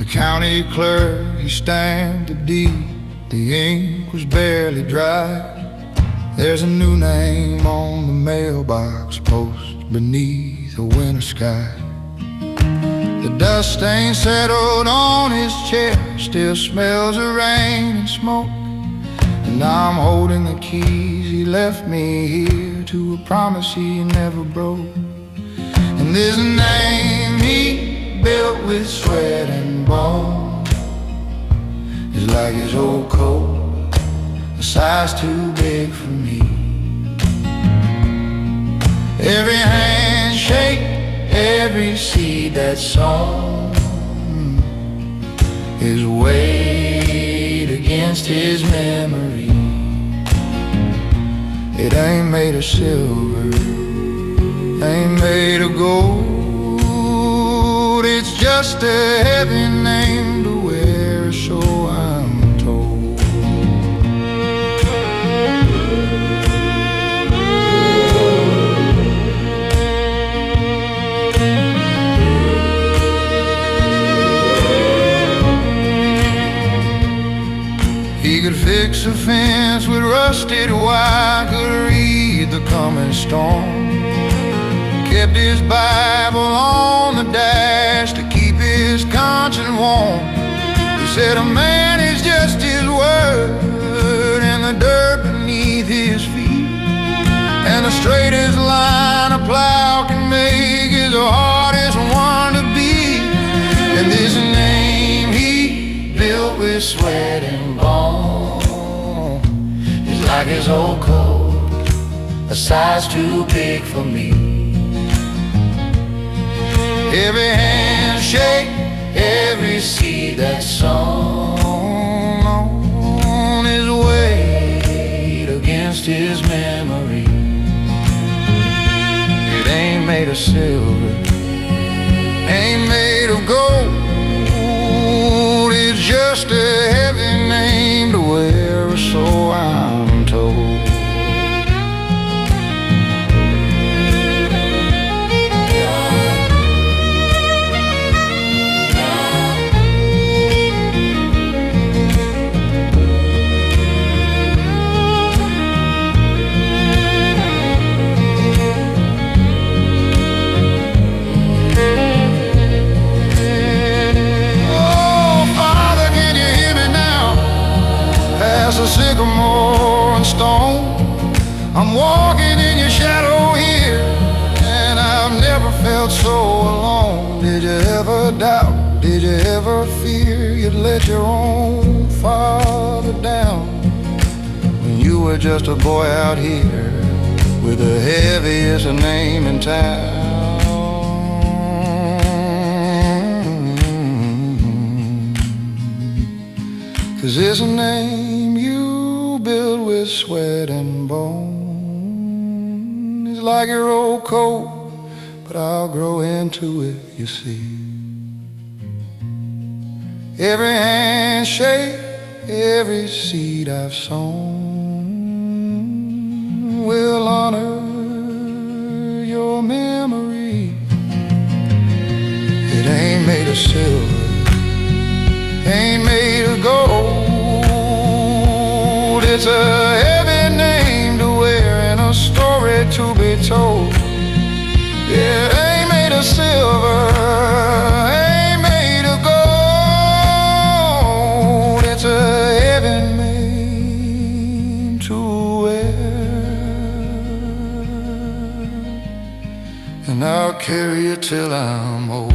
The county clerk, he stamped the deed. The ink was barely dry. There's a new name on the mailbox post beneath a winter sky. The dust stain settled on his chair, still smells of rain and smoke. And I'm holding the keys he left me here to a promise he never broke. And there's a name he built with sweat and bone. It's like his old coat, a size too big for me. Every handshake, every seed that's sown is weighed against his memory. It ain't made of silver, ain't made of gold. It's just a heavy name to wear, so I'm told. He could fix a fence with rusted wire, could read the coming storm, kept his Bible on the dash to keep his conscience warm. He said a man is just his word and the dirt beneath his feet, and the straightest line a plow can make is the hardest one to beat. And this name he built with sweat and bone is like his old coat, a size too big for me. Every handshake, every seed that's sown is weighed against his memory. It ain't made of silver, ain't made of gold. It's just a heavy name to wear, so I'm told. A sycamore and stone, I'm walking in your shadow here, and I've never felt so alone. Did you ever doubt, did you ever fear you'd let your own father down when you were just a boy out here with the heaviest name in town? 'Cause it's a name you built with sweat and bone. It's like your old coat, but I'll grow into it, you see. Every handshake, every seed I've sown will honor your memory. It ain't made of silver, ain't made of gold. It's a heavy name to wear and a story to be told. Yeah, it ain't made of silver, ain't made of gold. It's a heavy name to wear, and I'll carry it till I'm old.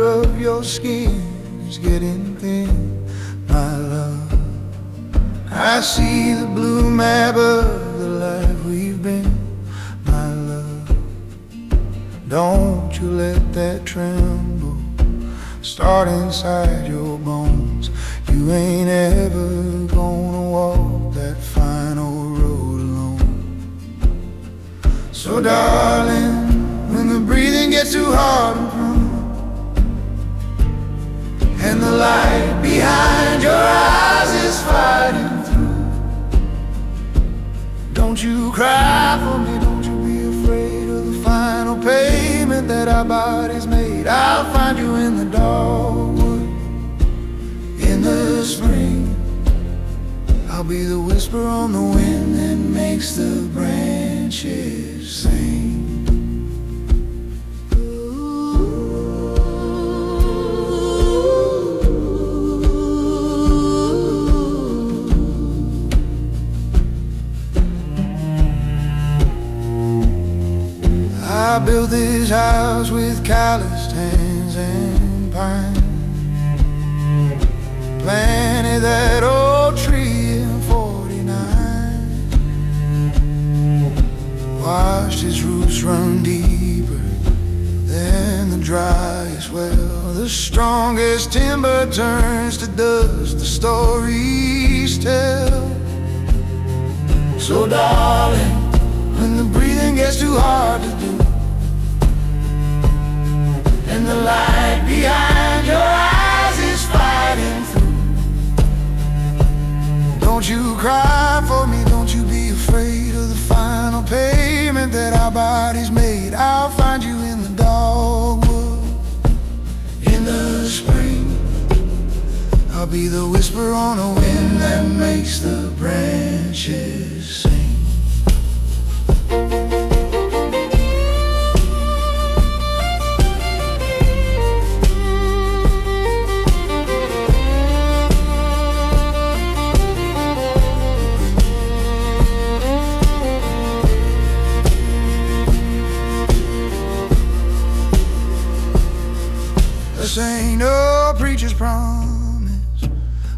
of your skin is getting thin, my love. I see the blue map of the life we've been, my love. Don't you let that tremble start inside your bones. You ain't ever gonna walk that final road alone. So darling, when the breathing gets too hard and prone, and the light behind your eyes is fighting through, don't you cry for me, don't you be afraid of the final payment that our bodies made. I'll find you in the dogwood in the spring. I'll be the whisper on the wind that makes the branches sing. I built this house with calloused hands and pine. Planted that old tree in '49. Watched its roots run deeper than the driest well. The strongest timber turns to dust, the stories tell. So darling, when the breathing gets too hard to do, and the light behind your eyes is fighting through, don't you cry for me, don't you be afraid of the final payment that our bodies made. I'll find you in the dogwood in the spring. I'll be the whisper on a wind that makes the branches sing. This ain't no preacher's promise,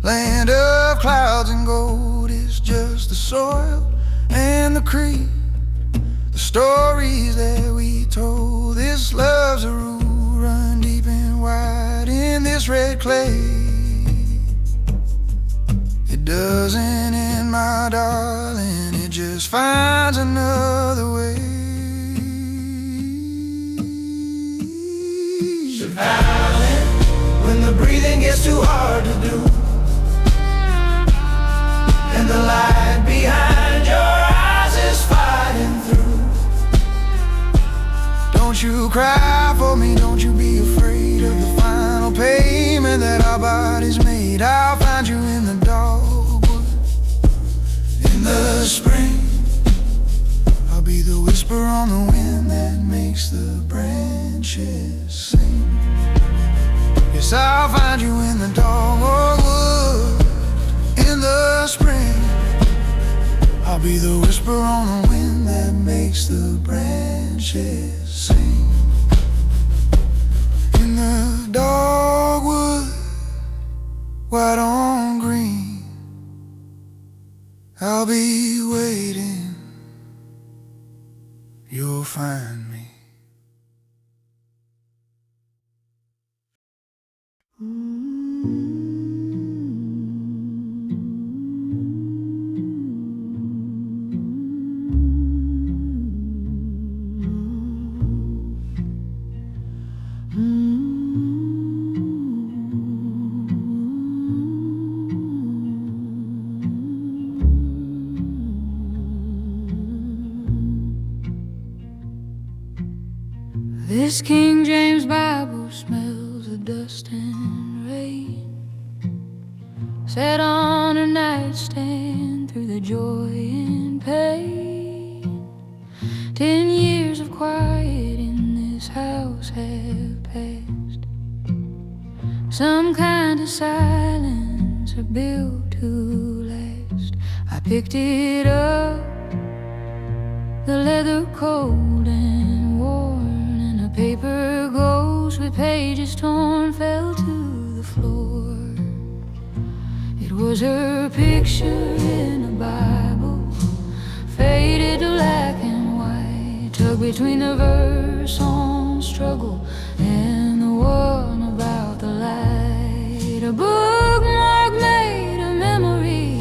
land of clouds and gold. It's just the soil and the creek, the stories that we told. This love's a rule, run deep and wide in this red clay. It doesn't end, my darling, it just finds another way. So darling, when the breathing gets too hard to do, and the light behind your eyes is fighting through, don't you cry for me, don't you be afraid of the final payment that our bodies made. I'll find you in the dogwood in the spring. I'll be the whisper on the wind that makes the branches sing. Yes, I'll find you in the dogwood in the spring. I'll be the whisper on the wind that makes the branches sing. In the dogwood, white on green, I'll be waiting. You'll find me. This King James Bible smells of dust and rain, set on a nightstand through the joy and pain. 10 years of quiet in this house have passed. Some kind of silence are built to last. I picked it up, the leather cold and worn, and a paper goes with molded pages torn fell to the floor. It was her picture in a Bible, faded to black and white, tucked between the verse on struggle and the one about the light. A bookmark made a memory,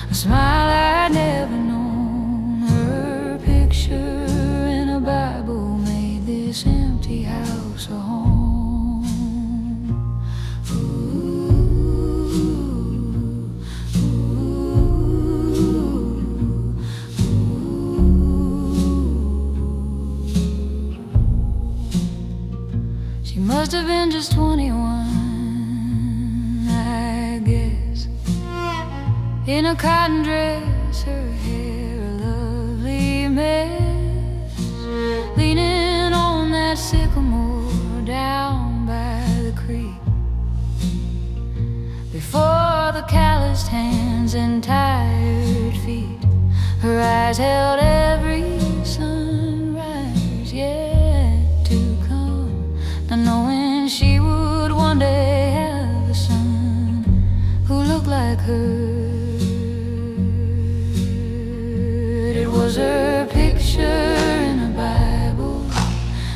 a smile I'd never known. Her picture in a Bible made this empty house a home. She must have been just 21, I guess, in a cotton dress, her hair a lovely mess, leaning on that sycamore down by the creek, before the calloused hands and tired feet. Her eyes held every sunrise yet to come, not knowing she would one day have a son who looked like her. It was her picture in a Bible,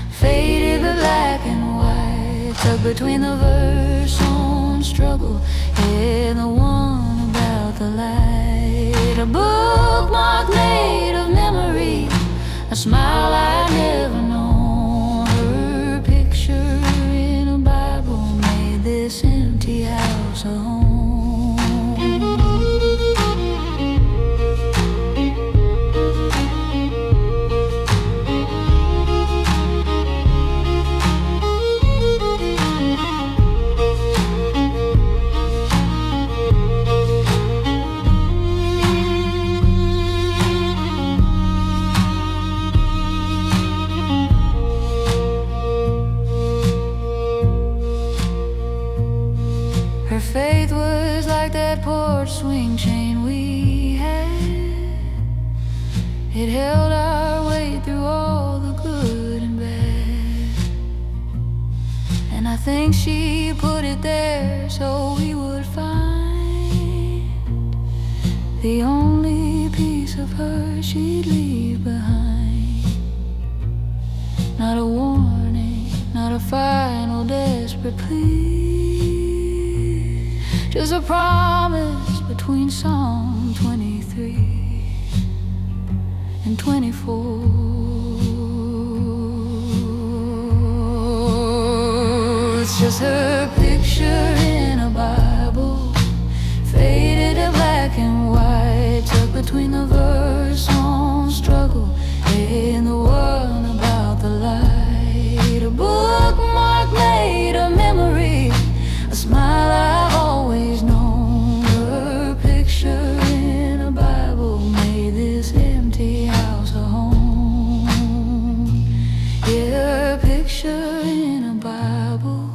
faded but black and white, tucked between the verse on struggle and the one about the light. A bookmark made of memory, a smile I'd never known. Her picture in a Bible made this empty house a home. Her faith was like that porch swing chain we had. It held our way through all the good and bad. And I think she put it there so we would find the only piece of her she'd leave behind. Not a warning, not a final desperate plea, just a promise between Psalm 23 and 24. It's just her picture in a Bible, faded to black and white, tucked between the verse on struggle and the one about the light. A bookmark made a memory, a smile I've always known. Her picture in a Bible made this empty house a home. Yeah, her picture in a Bible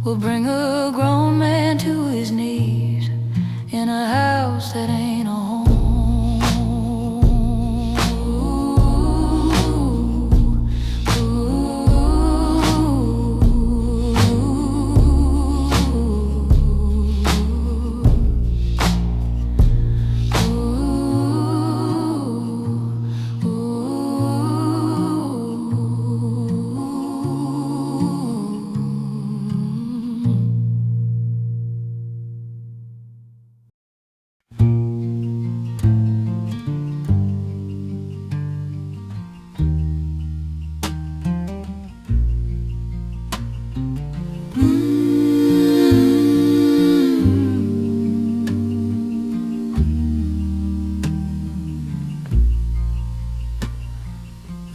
will bring a grown man to his knees in a house that ain't a home.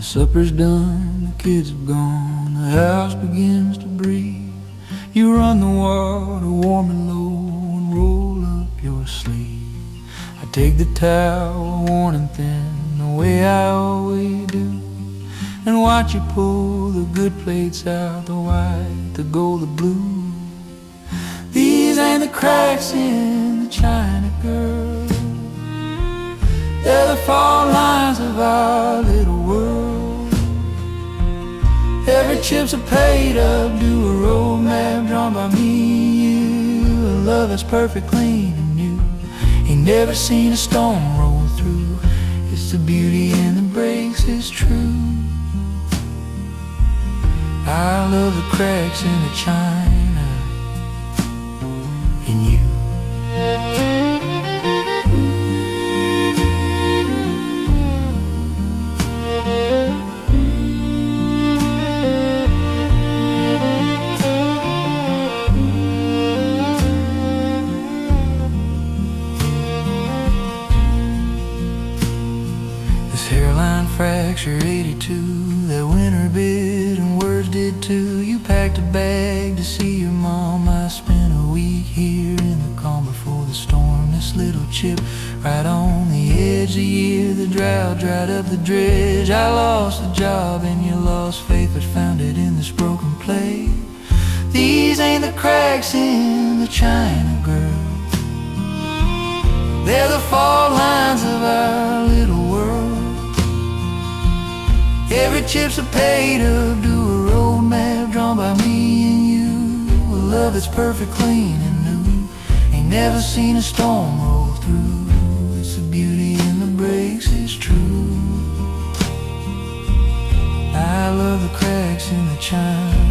Supper's done, the kids have gone, the house begins to breathe. You run the water warm and low and roll up your sleeve. I take the towel worn and thin, the way I always do, and watch you pull the good plates out, the white, the gold, the blue. These ain't the cracks in the china, girl, they're the fault lines of our little world. Every chip's a paid up, do a road map drawn by me and you. A love that's perfect, clean and new. Ain't never seen a storm roll through. It's the beauty in the breaks, it's true. I love the cracks in the china in you. Hairline fracture 82, that winter bit and words did too. You packed a bag to see your mom. I spent a week here in the calm before the storm. This little chip right on the edge of the year. The drought dried up the dredge. I lost the job and you lost faith, but found it in this broken plate. These ain't the cracks in the china, girl. They're the fault lines of our little world. Every chip's a paid up, do a road map drawn by me and you. A love that's perfect, clean and new. Ain't never seen a storm roll through. It's the beauty in the breaks, it's true. I love the cracks in the china.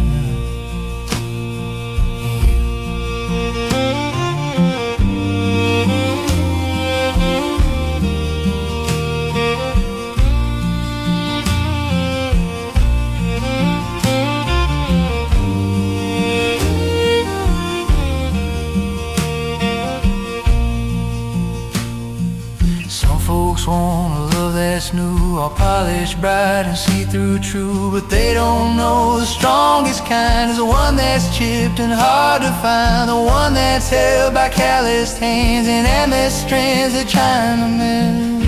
Folks want a love that's new, all polished, bright and see-through true. But they don't know the strongest kind is the one that's chipped and hard to find. The one that's held by calloused hands and MS strands of Chinamen.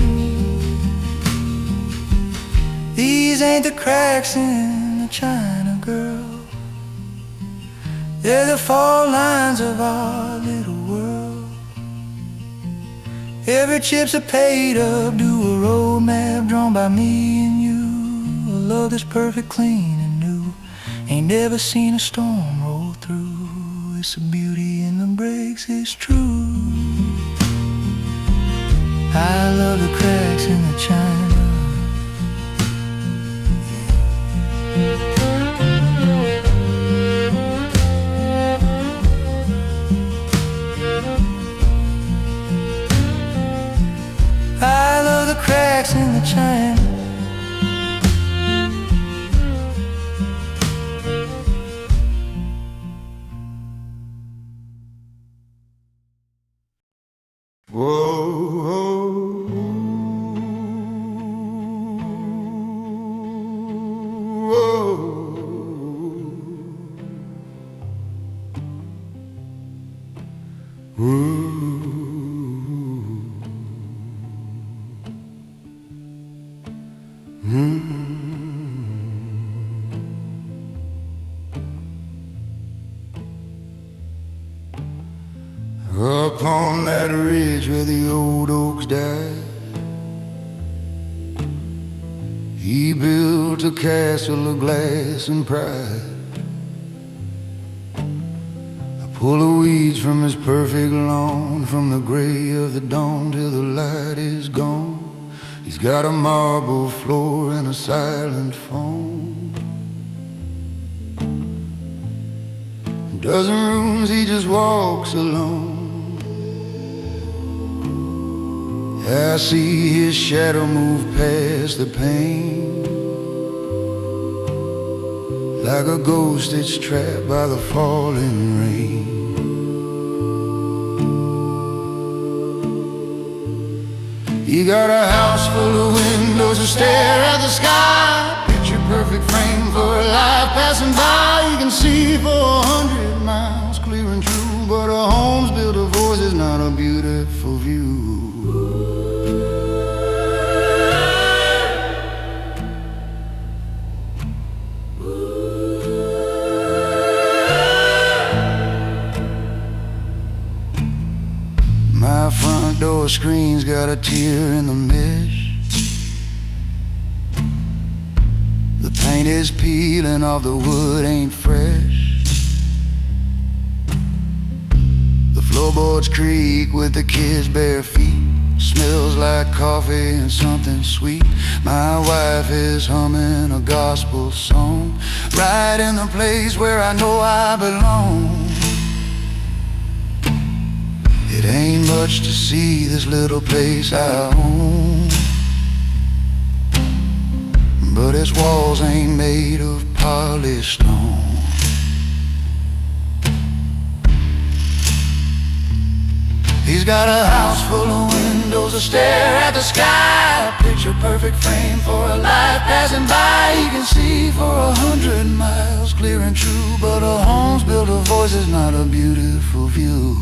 These ain't the cracks in the china, girl. They're the fault lines of our little world. Every chip's a paid up, do a road map drawn by me and you. A love that's perfect, clean and new. Ain't never seen a storm roll through. It's the beauty in the breaks, it's true. I love the cracks in the china. I love the cracks in the china. Upon that ridge where the old oaks died, he built a castle of glass and pride. I pull the weeds from his perfect lawn, from the gray of the dawn till the light is gone. He's got a marble floor and a silent phone. A dozen rooms he just walks alone. I see his shadow move past the pane, like a ghost that's trapped by the falling rain. He got a house full of windows that stare at the sky, picture perfect frame for a life passing by. You can see for 100 miles clear and true, but a home's built of voices, not a beautiful view. My front door screen's got a tear in the mesh. The pain paint is peeling off, the wood ain't fresh. The floorboards creak with the kids' bare feet. Smells like coffee and something sweet. My wife is humming a gospel song, right in the place where I know I belong. It ain't much to see this little place I own, but its walls ain't made of polished stone. He's got a house full of windows that stare at the sky, picture perfect frame for a life passing by. He can see for 100 miles, clear and true, but a home's built of voices, not a beautiful view.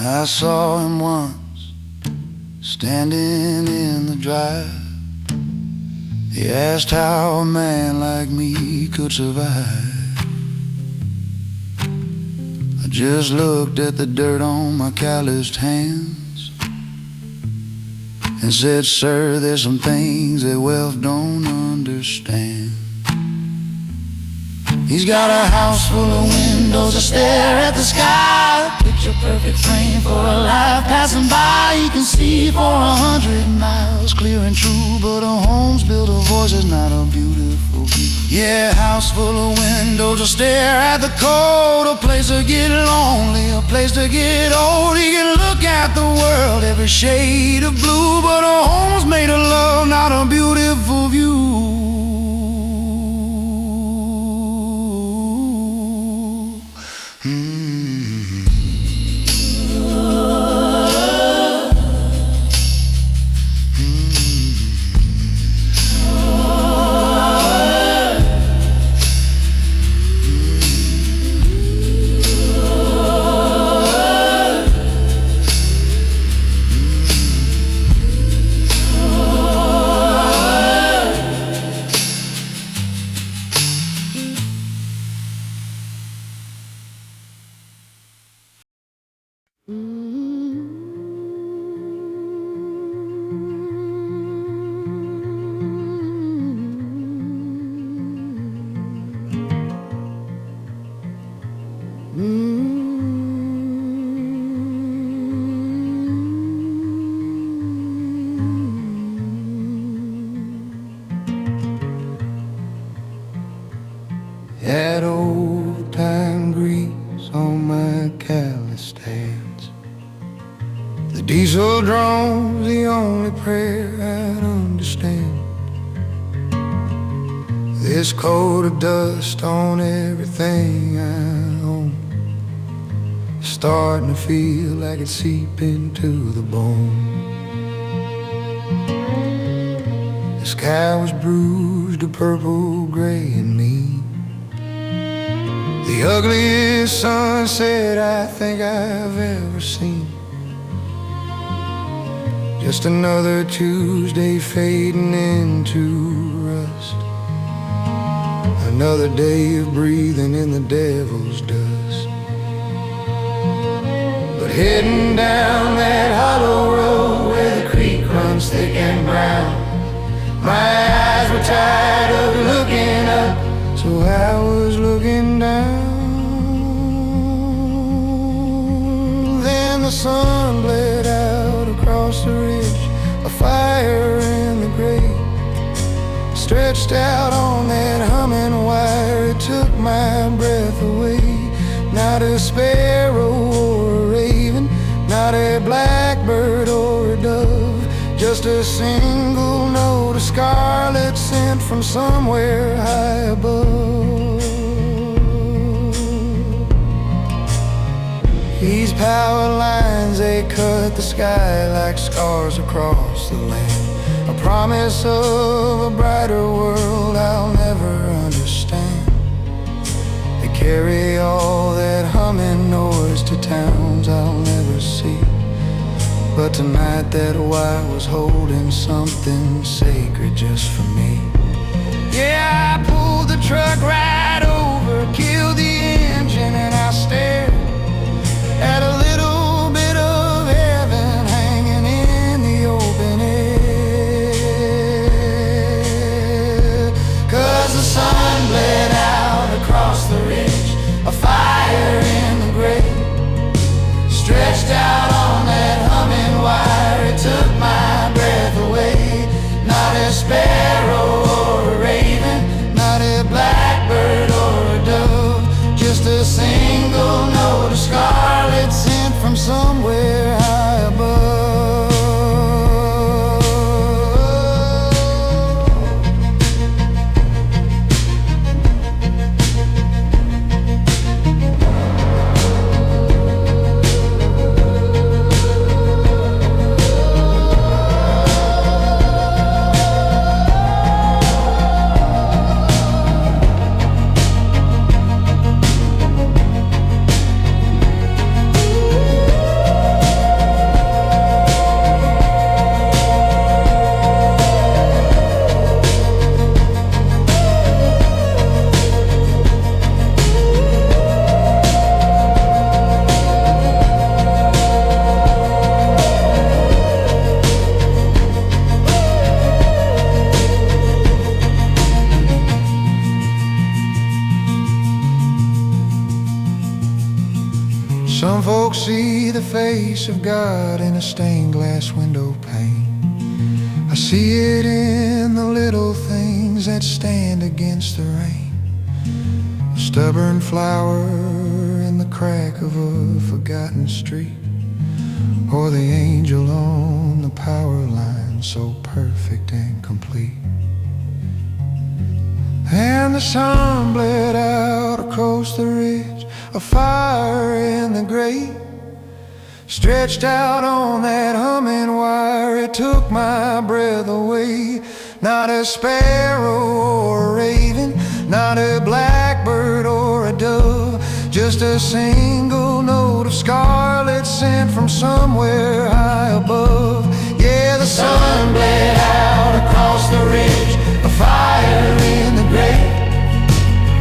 I saw him once, standing in the drive. He asked how a man like me could survive. I just looked at the dirt on my calloused hands and said, sir, there's some things that wealth don't understand. He's got a house full of windows that stare at the sky, picture perfect frame for a life passing by. He can see for 100 miles, clear and true, but a home's built of voices, not a beautiful view. Yeah, house full of windows that stare at the cold, a place to get lonely, a place to get old. He can look at the world, every shade of blue, but a home's made of love, not a beautiful view. That old time grease on my calloused hands, the diesel drone's the only prayer I'd understand. This coat of dust on everything I own, starting to feel like it's seeping to the bone. The sky was bruised to purple, gray and mean, the ugliest sunset I think I've ever seen. Just another Tuesday fading into rust, another day of breathing in the devil's dust. But heading down that hollow road where the creek runs thick and brown, my eyes were tired of looking up, so I was looking down. Then the sun bled out across the ridge, a fire in the grave, stretched out on that humming wire. It took my breath away. Not a sparrow or a raven, not a blackbird or a dove, just a single note of scarlet sent from somewhere high above. He's Power lines, they cut the sky like scars across the land. A promise of a brighter world I'll never understand. They carry all that humming noise to towns I'll never see. But tonight that wire was holding something sacred just for me. Yeah, I pulled the truck right over, killed the engine, and I stared at a little bit of heaven hanging in the open air. 'Cause the sun bled out across the ridge, a fire in the grave, stretched out on that humming wire. It took my breath away. Not a sparrow or a raven, not a blackbird or a dove, just a single note of scarlet sent from somewhere high above. Some folks see the face of God in a stained glass window pane. I see it in the little things that stand against the rain. A stubborn flower in the crack of a forgotten street, or the angel on the power line, so perfect and complete. And the sun bled out across the ridge, a fire in the grate, stretched out on that humming wire. It took my breath away. Not a sparrow or a raven, not a blackbird or a dove, just a single note of scarlet sent from somewhere high above. Yeah, the sun bled out across the ridge, a fire in the grate,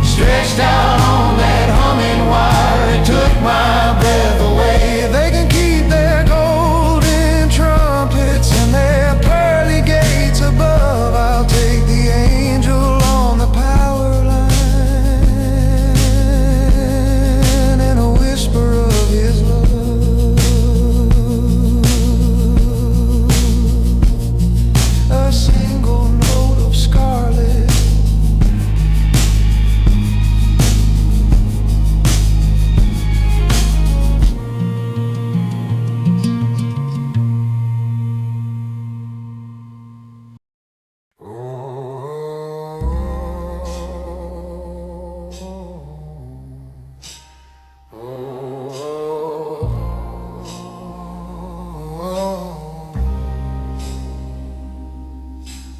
stretched out on that humming wire. It took my breath away. They can keep their golden trumpets and their pearly gates above. I'll take the angel on the power line and a whisper of his love. A single note of scarlet,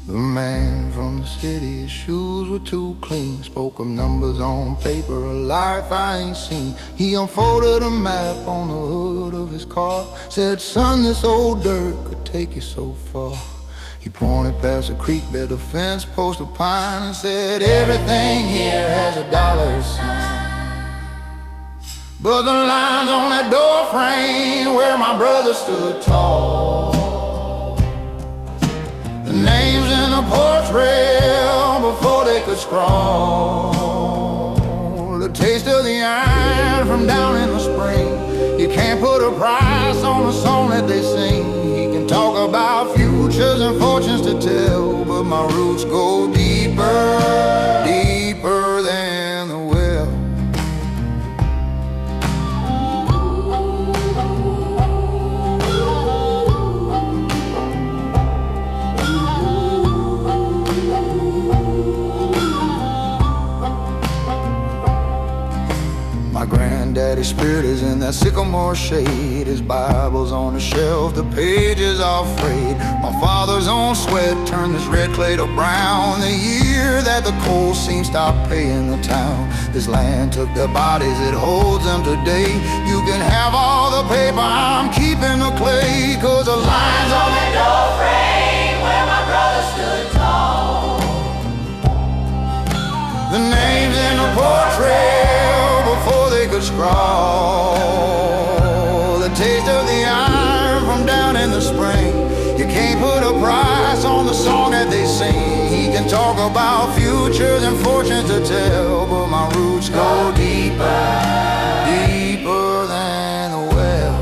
the man from the city, his shoes were too clean. Spoke of numbers on paper, a life I ain't seen. He unfolded a map on the hood of his car, said, son, this old dirt could take you so far. He pointed past a creek bed, a fence post of pine, and said, everything here has a dollar sign, but the lines on that door frame where my brother stood tall, the names in the porch rail before they could scrawl, the taste of the iron from down in the spring. You can't put a price on the song that they sing. He can talk about futures and fortunes to tell, but my roots go deeper, deeper than the well. his spirit is in that sycamore shade. His Bible's on the shelf, the pages are frayed. My father's own sweat turned this red clay to brown. The year that the coal seam stopped paying the town. This land took their bodies, it holds them today. You can have all the paper, I'm keeping the clay. Cause the lines on that door frame where my brother stood tall. The names in the portrait before they could scrawl. The taste of the iron from down in the spring. You can't put a price on the song that they sing. He can talk about futures and fortunes to tell, but my roots go deeper, deeper than the well.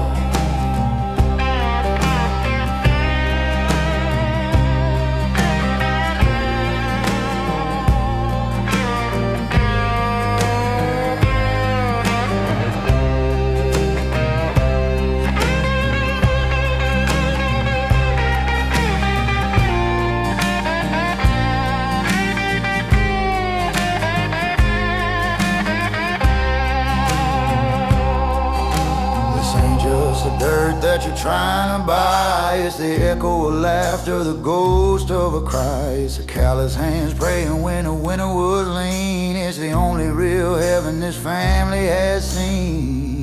The dirt that you're trying to buy, it's the echo of laughter, the ghost of a cry. It's the callous hands praying when the winter was lean. It's the only real heaven this family has seen.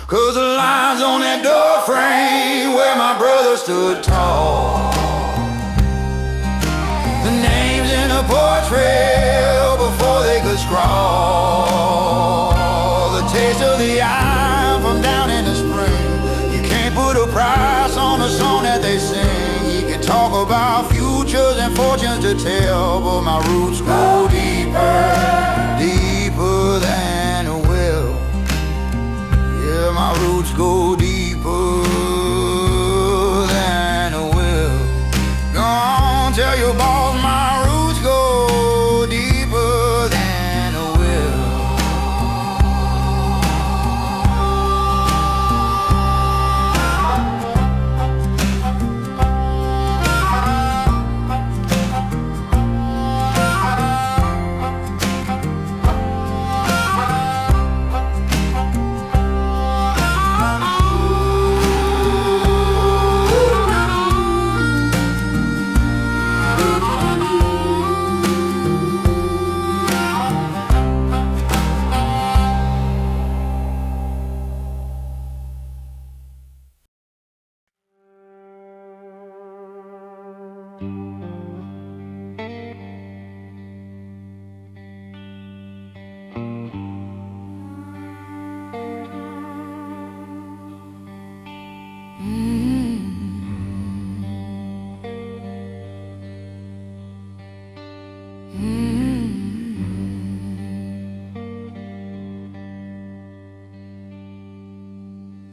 Cause the lines on that door frame where my brother stood tall. The names in the portrait before they could scrawl. The taste of the iron from down in the spring. You can't put a price on the song that they sing. You can talk about futures and fortunes to tell, but my roots go deeper, deeper than a well. Yeah, my roots go deeper than a well. Go on, tell your boss my roots go deeper than a well.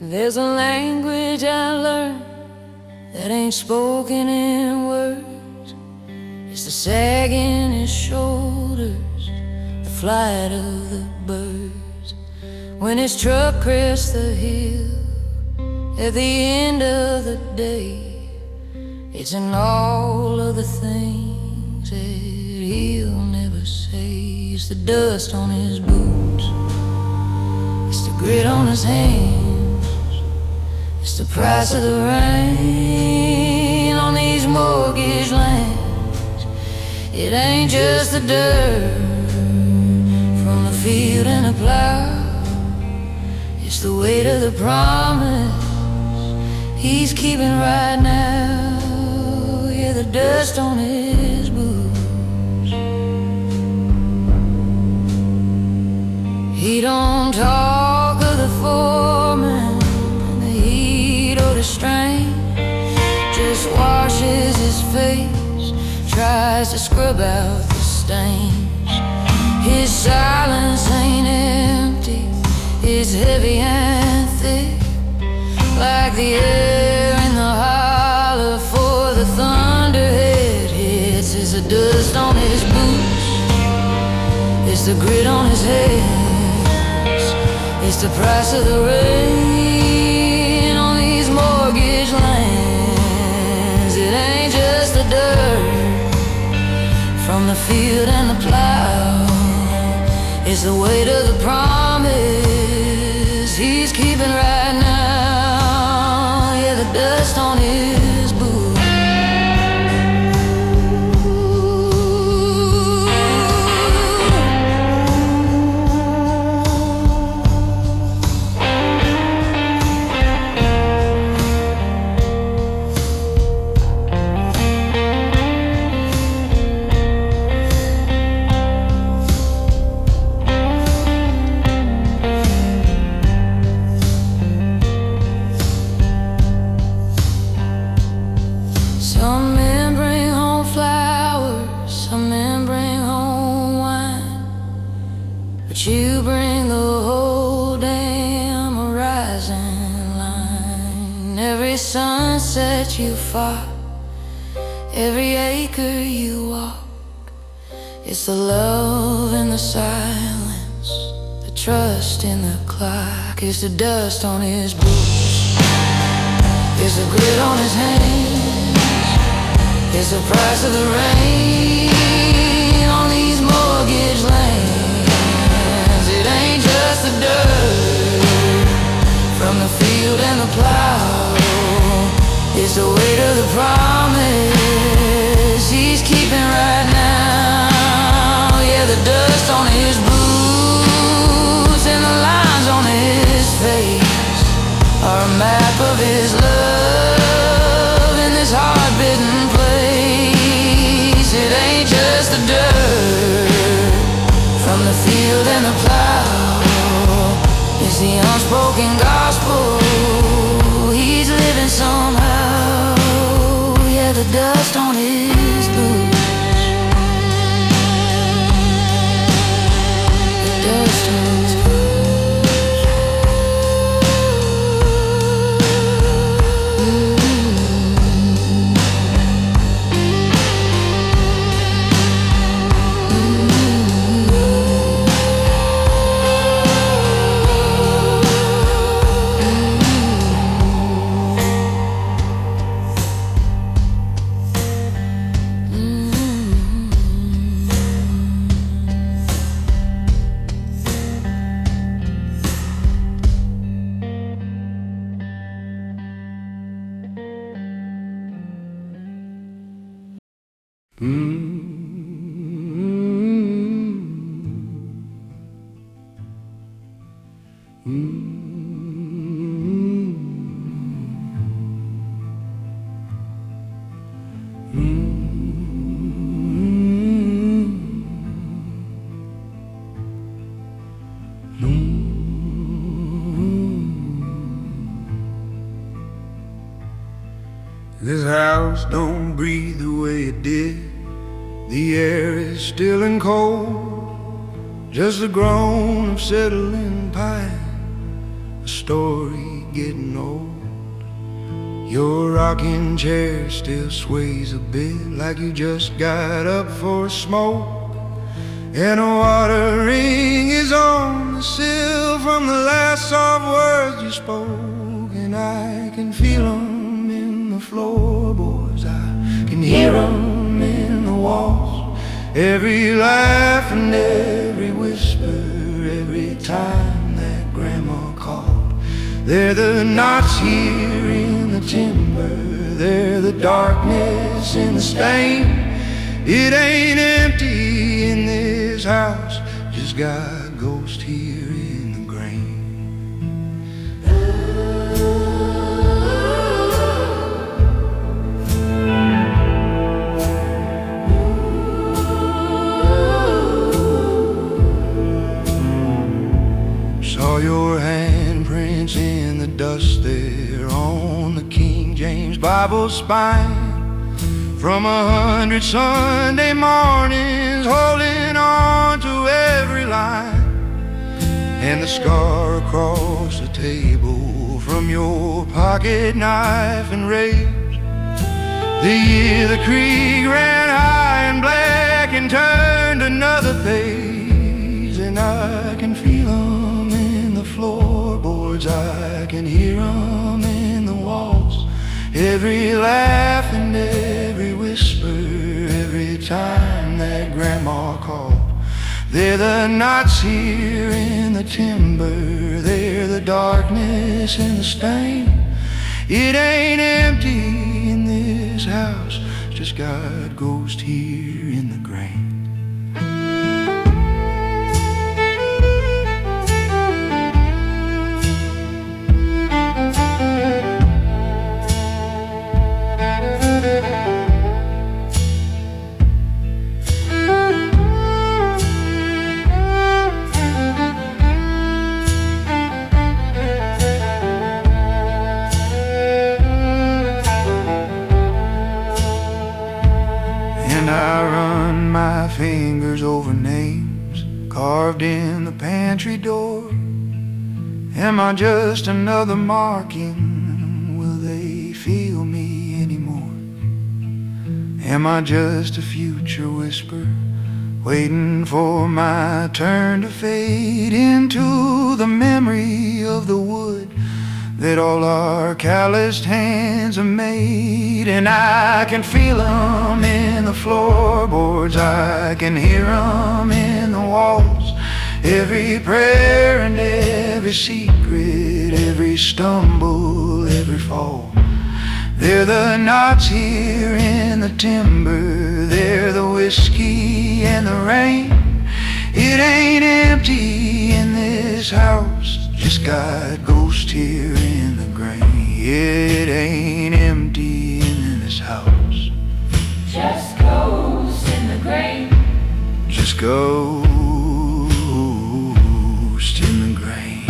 There's a language I learned that ain't spoken in words. It's the sag in his shoulders, the flight of the birds. When his truck crests the hill at the end of the day, it's in all of the things that he'll never say. It's the dust on his boots, it's the grit on his hands, it's the price of the rain on these mortgage lands. It ain't just the dirt from the field and the plow, it's the weight of the promise he's keeping right now. Yeah, the dust on his boots. He don't talk of the foreman, the heat or the strain. Just washes his face, tries to scrub out the stains. His silence ain't empty, it's heavy and thick, like the air in the holler for the thunderhead hits. It's the dust on his boots, it's the grit on his hands, it's the price of the rain on these mortgage lands. It ain't just the dirt from the field and the plow, It's the weight of the promise he's keeping right now. Yeah, the dust on his boots. Some men bring home flowers, some men bring home wine, but you bring the whole damn horizon line. Every sunset you fought, every acre you walk, it's the love in the silence, the trust in the clock. It's the dust on his boots, it's the grit on his hands, it's the price of the rain on these mortgage lands. It ain't just the dirt from the field and the plow, it's the weight of the promise he's keeping right now. Yeah, the dust on his boots and the lines on his face are a map of his love in this hard-bitten place. It ain't just the dirt from the field and the plow, it's the unspoken gospel he's living somehow. Yeah, the dust on his boots, the dust on his boots. This house don't breathe the way it did. The air is still and cold, just the groan of settling pine, a story getting old. Your rocking chair still sways a bit like you just got up for a smoke, and a water ring is on the sill from the last soft words you spoke. And I can feel them in the floorboards, I can hear them in the walls, every laugh and every whisper, every time that grandma called. They're the knots here in the timber, they're the darkness in the stain. It ain't empty in this house, just got ghosts here in the grain. Saw your handprints in the dust there on the King James Bible spine, from 100 Sunday mornings holding on to every line, and the scar across the table from your pocket knife and razor. The year the creek ran high and black and turned another page, and I can feel them in the floorboards, I can hear them in the walls, every laugh and every whisper, every time that grandma called. They're the knots here in the timber, they're the darkness and the stain. It ain't empty in this house, just got ghosts here in the grain. And I run my fingers over names carved in the pantry door. Am I just another marking? Will they feel me anymore? Am I just a future whisper waiting for my turn to fade into the memory of the wood that all our calloused hands have made? And I can feel them in the floorboards, I can hear them in the walls. Every prayer and every secret, every stumble, every fall. They're the knots here in the timber, they're the whiskey and the rain. It ain't empty in this house, just got ghosts here in the grain. It ain't empty in this house, Just ghosts in the grain. just ghosts in the grain.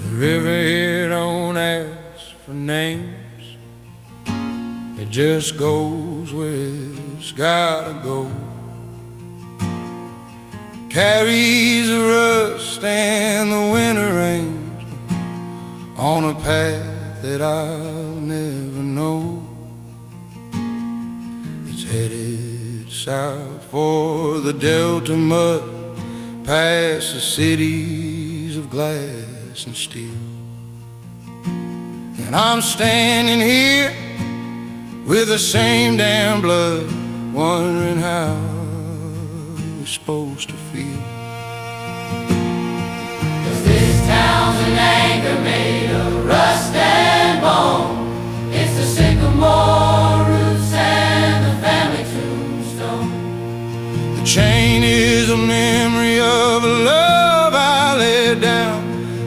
The river here don't ask for names, it just goes where it's gotta go. Carries the rust and the winter rains on a path that I'll never know. It's headed south for the Delta mud, past the cities of glass and steel. And I'm standing here with the same damn blood, wondering how we're supposed to feel. 'Cause this town's an anchor made of rust and bone. It's the sycamore roots and the family tombstone. The chain is a memory of a love I laid down.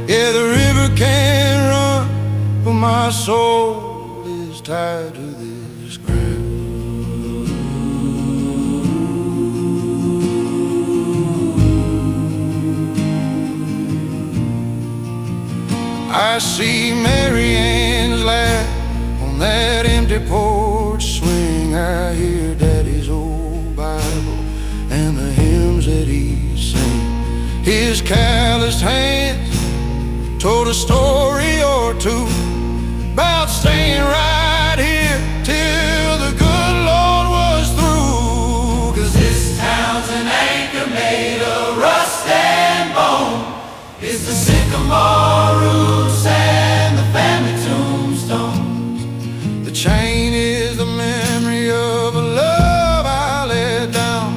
Yeah, the river can't run, but my soul is tied to this ground. I see Mary Ann's laugh on that empty porch swing. I hear Daddy's old Bible and the hymns that he sang. His calloused hands told a story or two about staying right here till the good Lord was through. 'Cause This town's an anchor made of rust and bone. It's the sycamore roots and the family tombstones. the chain is the memory of a love I let down.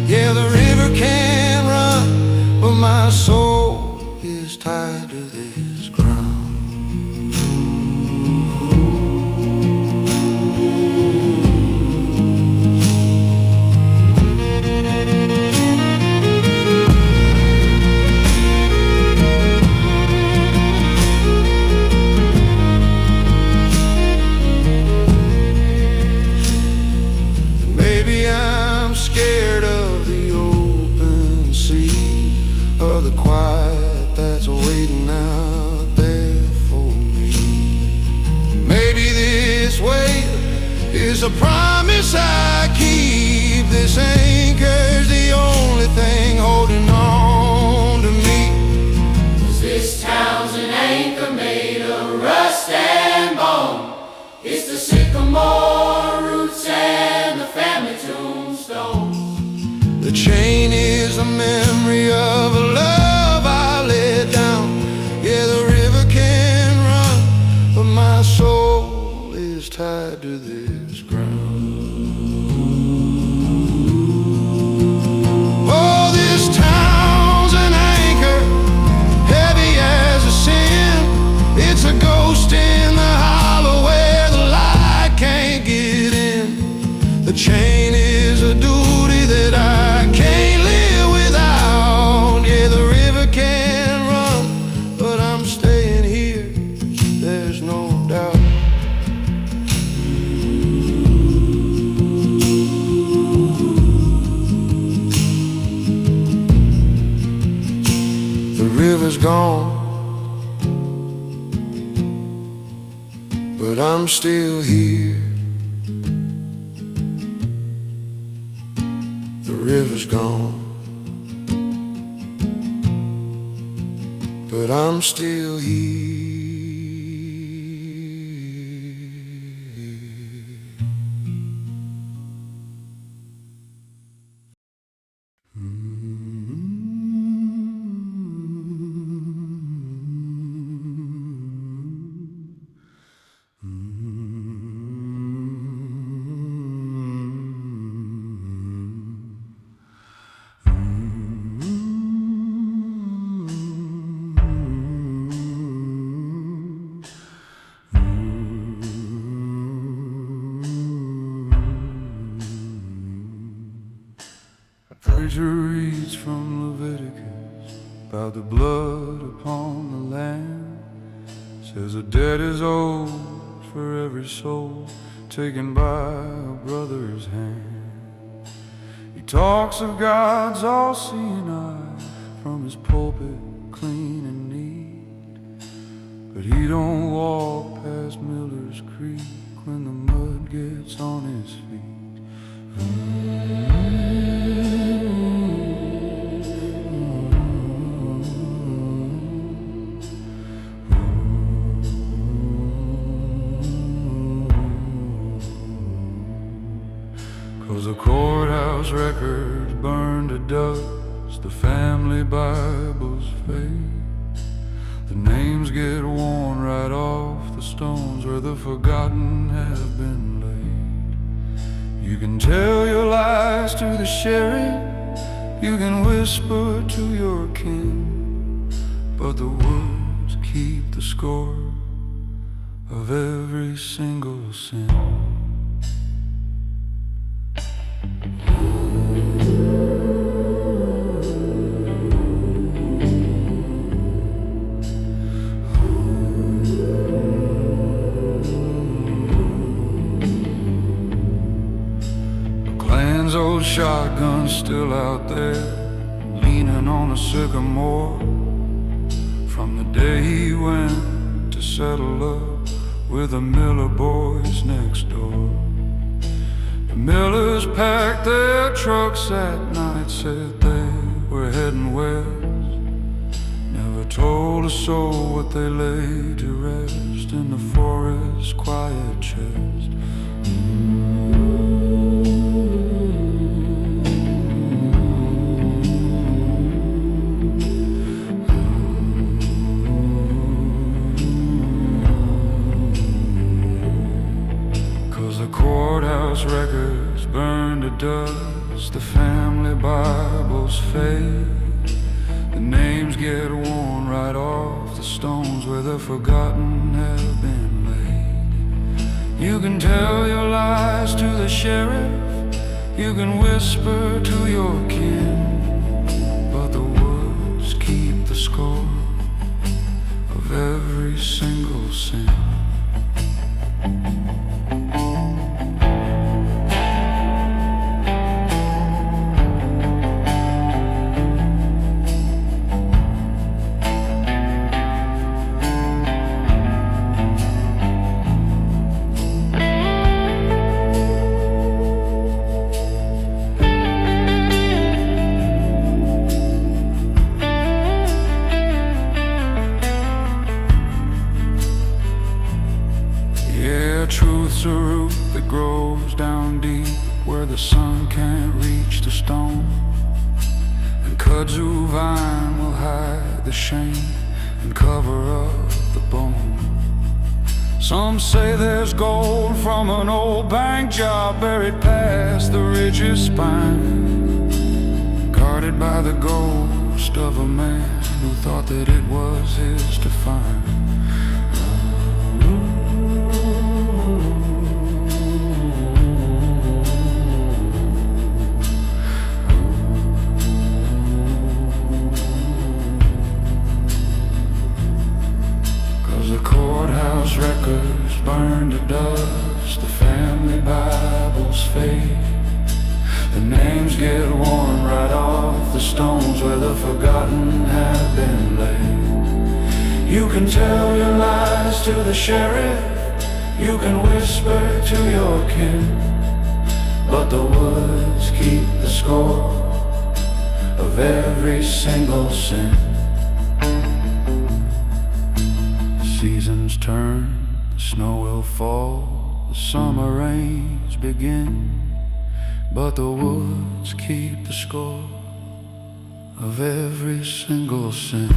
Yeah, the river can't run, but my soul is tied to this ground. is a promise I keep. This anchor's the only thing holding on to me. 'Cause this town's an anchor made of rust and bone. It's the sycamore roots and the family tombstone. The chain is a memory of a love I let down. Yeah, the river can run, but my soul is tied to this ground. Oh, this town's an anchor, heavy as a sin. It's a ghost in the hollow where the light can't get in. The chain is a duty that I can't live without. Yeah, the river can run, but I'm staying here, there's no doubt. The river's gone, but I'm still here. The river's gone, but I'm still here. Preacher reads from Leviticus about the blood upon the land. Says a debt is owed for every soul taken by a brother's hand. He talks of God's all-seeing eye from his pulpit, clean and neat. But he don't walk past Miller's Creek when the mud gets on his feet. 'Cause the courthouse records burned to dust, the family Bibles fade. The names get worn right off the stones where the forgotten have been laid. You can tell your lies to the sheriff, you can whisper to your kin, but the words keep the score of every single sin. Old shotgun's still out there, leaning on a sycamore. From the day he went to settle up with the Miller boys next door. The Millers packed their trucks that night, said they were heading west. Never told a soul what they lay to rest in the forest's quiet chest. 'Cause the courthouse records burn to dust, the family Bibles fade. The names get worn right off the stones where the forgotten have been laid. You can tell your lies to the sheriff, you can whisper to your kin, but the words keep the score of every single sin. kudzu vine will hide the shame and cover up the bone. Some say there's gold from an old bank job buried past the ridge's spine, guarded by the ghost of a man who thought that it was his to find. 'Cause the courthouse records burn to dust, the family Bibles fade, the names get worn right off the stones where the forgotten have been laid. You can tell your lies to the sheriff, you can whisper to your kin, but the woods keep the score of every single sin. The seasons turn, the snow will fall, the summer rains begin, but the woods keep the score of every single sin.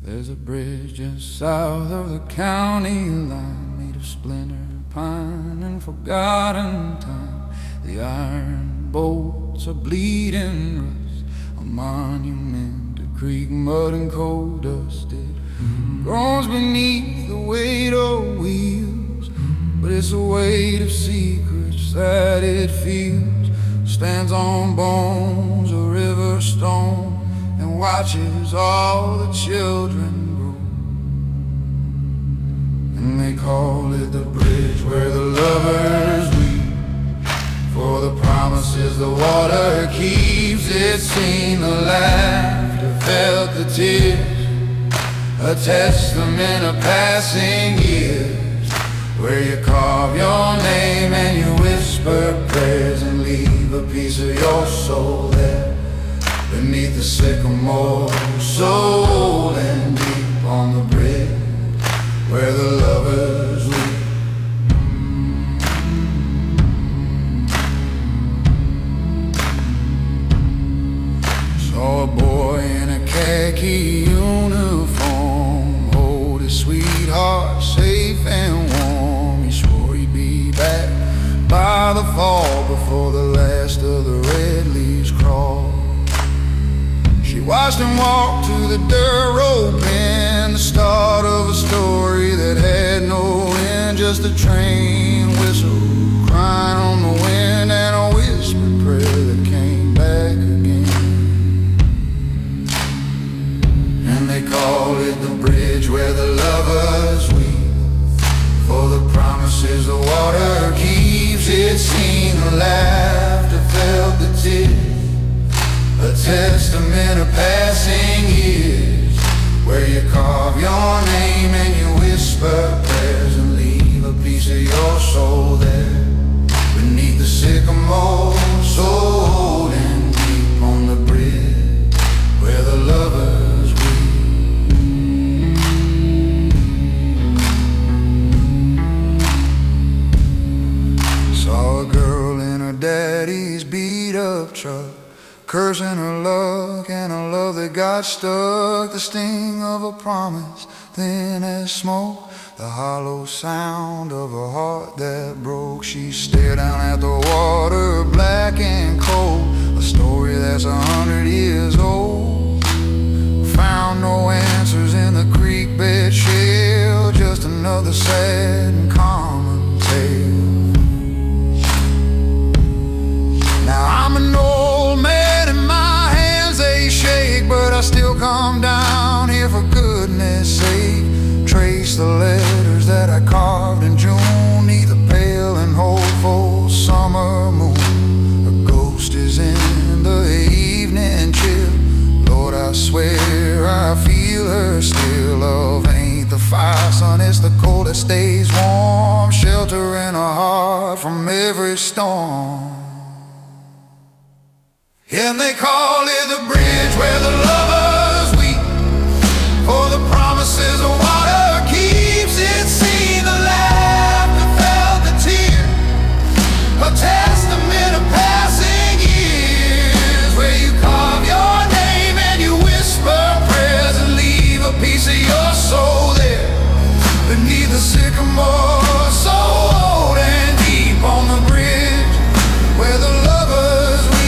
There's a bridge just south of the county line, made of splintered pine and forgotten time. The iron bolts are bleeding rust, a monument to Creek mud and coal dust. It groans beneath the weight of wheels, but it's a weight of secrets that it feels. Stands on bones, a river stone, and watches all the children grow. And they call it the bridge where the lovers weep, for the promises the water keeps. It's seen the laughter, felt the tears, a testament of passing years, where you carve your name and you whisper prayers and leave a piece of your soul there beneath the sycamore, so old and deep on the bridge where the lovers weep. Saw a boy in a khaki uniform hold his sweetheart safe and warm. He swore he'd be back by the fall, before the last of the red leaves crawl. She watched him walk to the dirt road pen, the start of a story that had no end. Just a train whistle crying on the wind, and a whispered prayer that came back again. And they call it the bridge where the lovers weep, for the promises the water keeps. It's seen the laughter, felt the tears, a testament of passing years, where you carve your name and you whisper prayers and leave a piece of your soul there beneath the sycamore, so old and deep on the bridge where the lovers weep. Saw a girl in her daddy's beat-up truck, cursing her luck and a love that got stuck. The sting of a promise, thin as smoke, the hollow sound of a heart that broke. She stared down at the water, black and cold, a story that's 100 years old. Found no answers in the creek bed shell, just another sad and common tale. Now I'm an old man and my hands they shake, but I still come down here for goodness sake. Trace the letters that I carved in June, neath the pale and hopeful summer moon. A ghost is in the evening chill. Lord, I swear I feel her still. Love ain't the fire, son, it's the cold that stays warm, shelter in a heart from every storm. And they call it the bridge where the lovers weep, for the promises of water keeps it seen. The laughter felt the tear, a testament of passing years, where you carve your name and you whisper prayers and leave a piece of your soul there beneath the sycamore, so old and deep on the bridge where the lovers weep.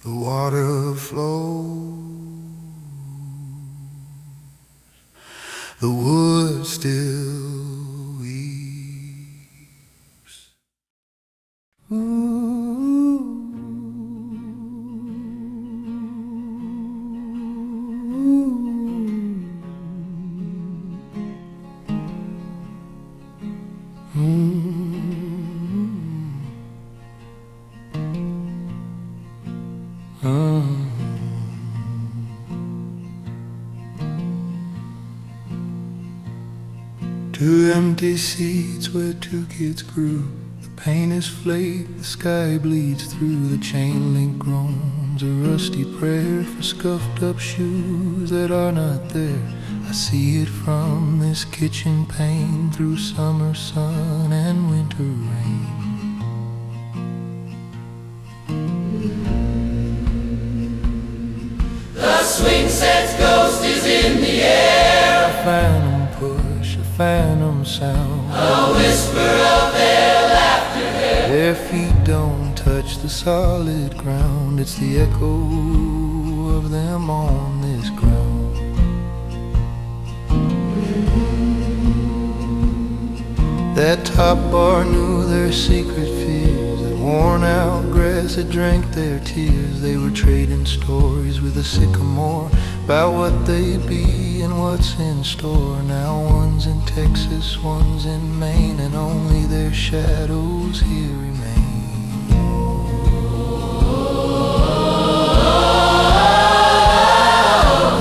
The water flows, the wood still weeps. Two empty seats where two kids grew. The paint is flaked, the sky bleeds through. The chain link groans, a rusty prayer for scuffed up shoes that are not there. I see it from this kitchen pane, through summer sun and winter rain. The swing set's ghost is in the air. A phantom push, a phantom sound, a whisper of their laughter there. Their feet don't touch the solid ground. It's the echo of them on this ground. That top bar knew their secret fears. That worn out grass had drank their tears. They were trading stories with a sycamore about what they be and what's in store. Now one's in Texas, one's in Maine, and only their shadows here remain.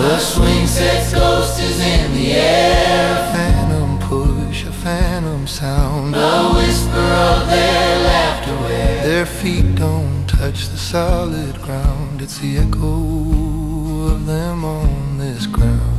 The swing set's ghost is in the air. A phantom push, a phantom sound, a whisper of their laughter where their feet don't touch the solid ground. It's the echo of them on this ground.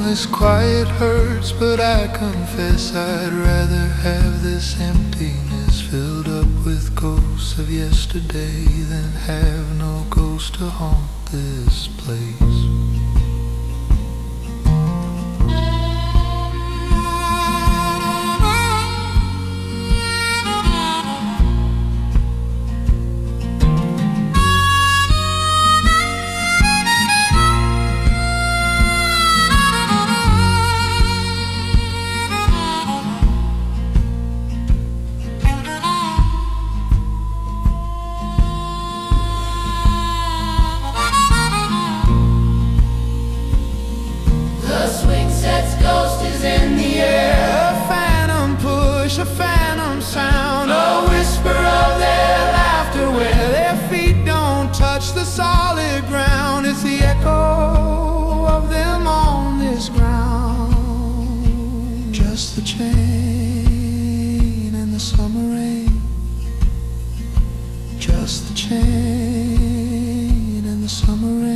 This quiet hurts, but I confess I'd rather have this emptiness filled up with ghosts of yesterday than have no ghost to haunt this place. voice, a phantom sound, a whisper of their laughter where their feet don't touch the solid ground. It's the echo of them on this ground. Just the chain and the summer rain. Just the chain and the summer rain.